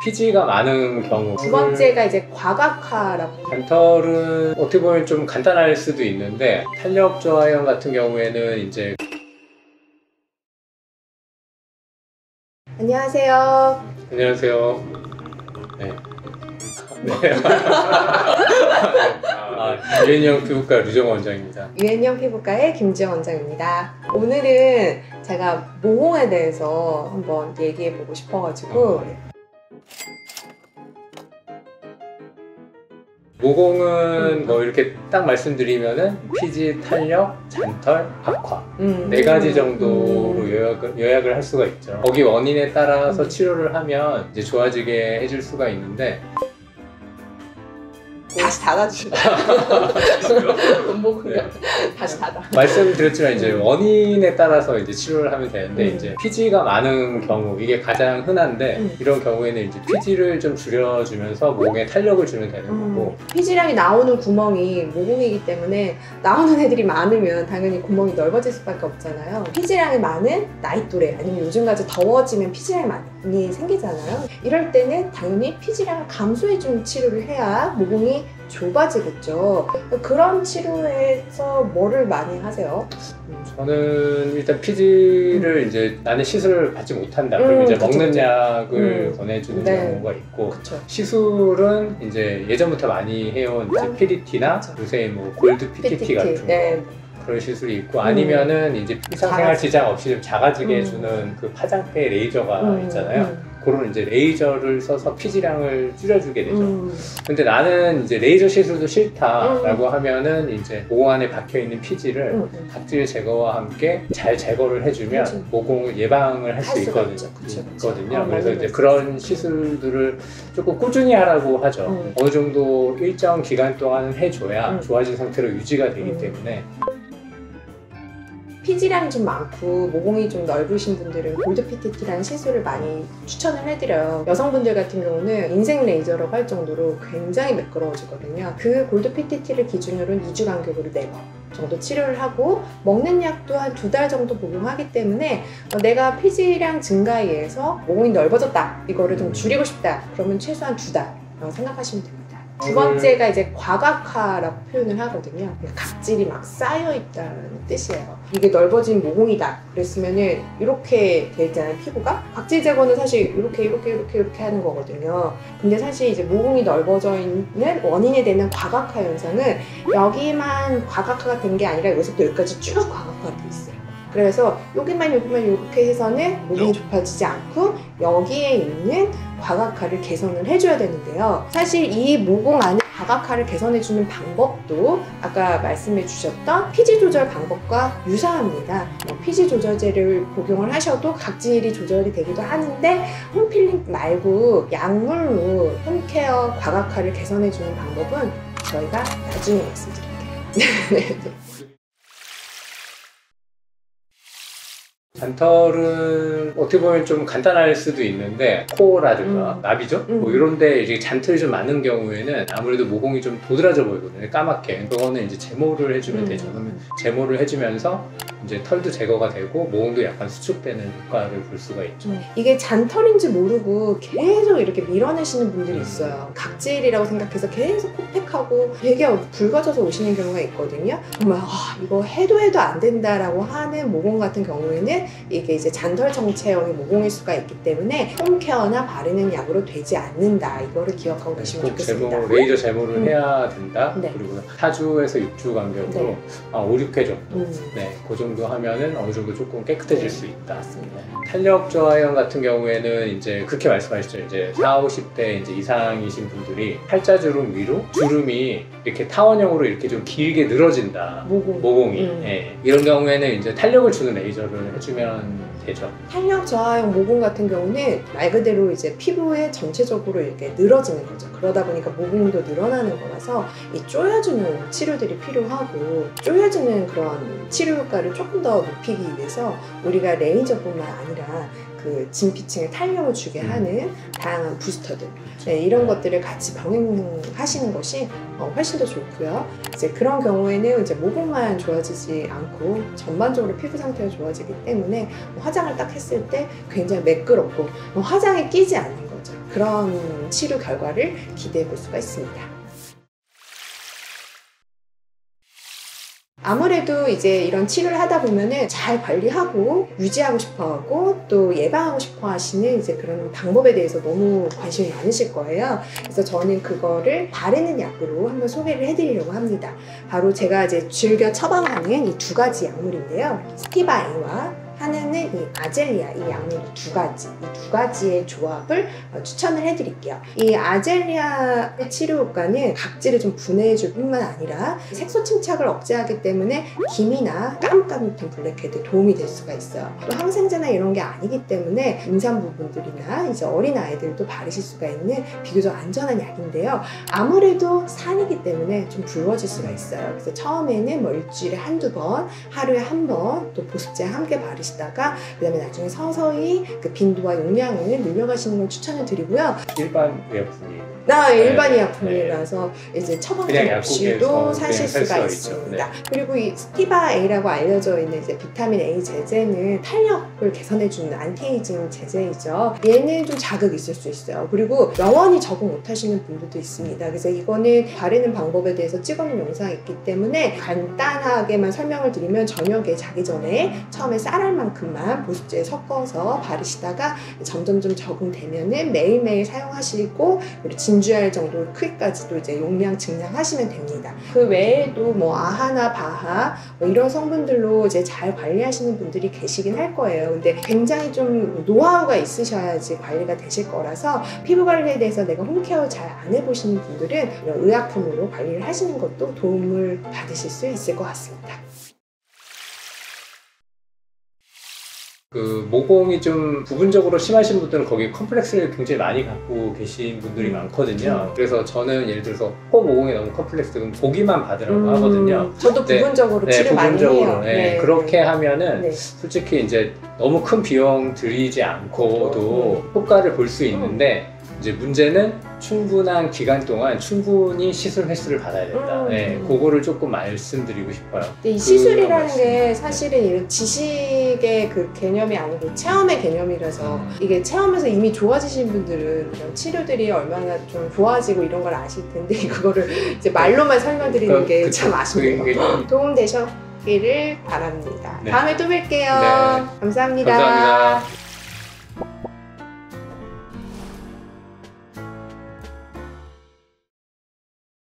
피지가 많은 경우. 두 번째가 이제 과각화라고. 잔털은 어떻게 보면 좀 간단할 수도 있는데 탄력 저하형 같은 경우에는 이제 안녕하세요. 안녕하세요. 네. 유엔형 피부과 류정원 원장입니다. 유엔형 피부과의 김지영 원장입니다. 오늘은 제가 모공에 대해서 한번 얘기해보고 싶어가지고 모공은 뭐 이렇게 딱 말씀드리면은 피지, 탄력, 잔털, 악화 네 가지 정도로 요약을 할 수가 있죠. 거기 원인에 따라서 치료를 하면 이제 좋아지게 해줄 수가 있는데 다시 닫아주세요. 원목은 다시 닫아. 말씀드렸지만 이제 원인에 따라서 이제 치료를 하면 되는데 이제 피지가 많은 경우 이게 가장 흔한데 이런 경우에는 이제 피지를 좀 줄여주면서 모공에 탄력을 주면 되는 거고 피지량이 나오는 구멍이 모공이기 때문에 나오는 애들이 많으면 당연히 구멍이 넓어질 수밖에 없잖아요. 피지량이 많은 나이 또래 아니면 요즘같이 더워지면 피지량이 많이 생기잖아요. 이럴 때는 당연히 피지량을 감소해주는 치료를 해야 모공이 좁아지겠죠. 그런 치료에서 뭐를 많이 하세요? 저는 일단 피지를 이제 나는 시술을 받지 못한다. 그럼 이제 먹는 약을 권해주는 경우가 있고 그쵸. 시술은 이제 예전부터 많이 해온 이제 PDT나 요새 뭐 골드 PTT 같은 거 그런 시술이 있고 아니면은 이제 일상생활 지장 없이 좀 작아지게 해주는 그 파장패 레이저가 있잖아요. 그런 이제 레이저를 써서 피지량을 줄여주게 되죠. 근데 나는 이제 레이저 시술도 싫다라고 하면은 이제 모공 안에 박혀 있는 피지를 각질 제거와 함께 잘 제거를 해주면 모공을 예방을 할 수 있거든요. 그래서 이제 그런 시술들을 조금 꾸준히 하라고 하죠. 어느 정도 일정 기간 동안 해줘야 좋아진 상태로 유지가 되기 때문에. 피지량이 좀 많고 모공이 좀 넓으신 분들은 골드 PTT라는 시술을 많이 추천을 해드려요. 여성분들 같은 경우는 인생 레이저라고 할 정도로 굉장히 매끄러워지거든요. 그 골드 PTT를 기준으로는 2주 간격으로 4번 정도 치료를 하고 먹는 약도 한 2달 정도 복용하기 때문에 내가 피지량 증가에 의해서 모공이 넓어졌다, 이거를 좀 줄이고 싶다, 그러면 최소한 2달이라고 생각하시면 됩니다. 두 번째가 이제 과각화라고 표현을 하거든요. 각질이 막 쌓여있다는 뜻이에요. 이게 넓어진 모공이다 그랬으면은 이렇게 돼 있잖아요, 피부가. 각질 제거는 사실 이렇게 하는 거거든요. 근데 사실 이제 모공이 넓어져 있는 원인이 되는 과각화 현상은 여기만 과각화가 된 게 아니라 여기서부터 여기까지 쭉 과각화가 돼 있어요. 그래서 여기만 이렇게 해서는 모공이 좁아지지 않고 여기에 있는 과각화를 개선을 해줘야 되는데요. 사실 이 모공 안에 과각화를 개선해주는 방법도 아까 말씀해 주셨던 피지 조절 방법과 유사합니다. 피지 조절제를 복용을 하셔도 각질이 조절이 되기도 하는데 홈필링 말고 약물로 홈케어 과각화를 개선해주는 방법은 저희가 나중에 말씀드릴게요. 잔털은 어떻게 보면 좀 간단할 수도 있는데 코라든가 나비죠? 뭐 이런데 이제 잔털이 좀 많은 경우에는 아무래도 모공이 좀 도드라져 보이거든요. 까맣게. 그거는 이제 제모를 해주면 되죠. 그러면 제모를 해주면서 이제 털도 제거가 되고 모공도 약간 수축되는 효과를 볼 수가 있죠. 이게 잔털인지 모르고 계속 이렇게 밀어내시는 분들이 있어요. 각질이라고 생각해서 계속 코팩하고 되게 붉어져서 오시는 경우가 있거든요. 정말 이거 해도 안 된다라고 하는 모공 같은 경우에는 이게 이제 잔털 정체형의 모공일 수가 있기 때문에 홈케어나 바르는 약으로 되지 않는다. 이거를 기억하고 계시면 좋겠습니다. 레이저 제모를 해야 된다. 그리고 4주에서 6주 간격으로 5, 6회 정도. 그 정도 하면은 어느 정도 조금 깨끗해질 수 있다. 맞습니다. 탄력 저하형 같은 경우에는 이제 그렇게 말씀하시죠. 이제 40, 50대 이제 이상이신 분들이 팔자주름 위로 주름이 이렇게 타원형으로 이렇게 좀 길게 늘어진다. 모공이. 이런 경우에는 이제 탄력을 주는 레이저를 해주면 되죠. 탄력 저하형 모공 같은 경우는 말 그대로 이제 피부에 전체적으로 이렇게 늘어지는 거죠. 그러다 보니까 모공도 늘어나는 거라서 이 조여주는 치료들이 필요하고 조여주는 그런 치료 효과를 조금 더 높이기 위해서 우리가 레이저뿐만 아니라 그 진피층에 탄력을 주게 하는 다양한 부스터들 이런 것들을 같이 병행하시는 것이 훨씬 더 좋고요. 이제 그런 경우에는 이제 모공만 좋아지지 않고 전반적으로 피부 상태가 좋아지기 때문에 화장을 딱 했을 때 굉장히 매끄럽고 화장에 끼지 않는 거죠. 그런 치료 결과를 기대해 볼 수가 있습니다. 아무래도 이제 이런 치료를 하다 보면은 잘 관리하고 유지하고 싶어 하고 또 예방하고 싶어 하시는 이제 그런 방법에 대해서 너무 관심이 많으실 거예요. 그래서 저는 그거를 바르는 약으로 한번 소개를 해드리려고 합니다. 바로 제가 이제 즐겨 처방하는 이 두 가지 약물인데요. 스티바 A와 하나는 이 아젤리아, 이 약물 두 가지의 조합을 추천을 해드릴게요. 이 아젤리아의 치료 효과는 각질을 좀 분해해줄 뿐만 아니라 색소 침착을 억제하기 때문에 기미나 까뭇까뭇한 블랙헤드에 도움이 될 수가 있어요. 또 항생제나 이런 게 아니기 때문에 임산부분들이나 이제 어린 아이들도 바르실 수가 있는 비교적 안전한 약인데요. 아무래도 산이기 때문에 좀 붉어질 수가 있어요. 그래서 처음에는 뭐 일주일에 한두 번, 하루에 한 번 또 보습제 함께 바르시다가 그 다음에 나중에 서서히 그 빈도와 용량을 늘려가시는 걸 추천을 드리고요. 일반 의약품이 일반 의약품이라서 이제 처방전 없이도 사실 수가 있습니다. 그리고 이 스티바 A라고 알려져 있는 이제 비타민 A 제제는 탄력을 개선해주는 안티에이징 제제이죠. 얘는 좀 자극이 있을 수 있어요. 그리고 영원히 적응 못하시는 분들도 있습니다. 그래서 이거는 바르는 방법에 대해서 찍어놓은 영상이 있기 때문에 간단하게만 설명을 드리면 저녁에 자기 전에 처음에 쌀알만큼만 보습제에 섞어서 바르시다가 점점 적응되면은 매일매일 사용하시고 그리고 진주알 정도 크기까지도 이제 용량 증량하시면 됩니다. 그 외에도 뭐 아하나 바하 뭐 이런 성분들로 이제 잘 관리하시는 분들이 계시긴 할 거예요. 근데 굉장히 좀 노하우가 있으셔야지 관리가 되실 거라서 피부 관리에 대해서 내가 홈케어 잘 안 해보시는 분들은 이런 의약품으로 관리를 하시는 것도 도움을 받으실 수 있을 것 같습니다. 그 모공이 좀 부분적으로 심하신 분들은 거기 컴플렉스를 굉장히 많이 갖고 계신 분들이 많거든요. 그래서 저는 예를 들어서 코 모공이 너무 컴플렉스는 보기만 받으라고 하거든요. 저도 부분적으로 치료 많이 해요. 그렇게 하면은 솔직히 이제 너무 큰 비용 들이지 않고도 효과를 볼 수 있는데 이제 문제는 충분한 기간 동안 충분히 시술 횟수를 받아야 된다. 그거를 조금 말씀드리고 싶어요. 이 시술이라는 게 사실은 이런 지식의 그 개념이 아니고 체험의 개념이라서 이게 체험에서 이미 좋아지신 분들은 이런 치료들이 얼마나 좀 좋아지고 이런 걸 아실 텐데 그거를 이제 말로만 설명드리는 게 참 아쉽네요. 도움 되셨기를 바랍니다. 다음에 또 뵐게요. 감사합니다. 감사합니다.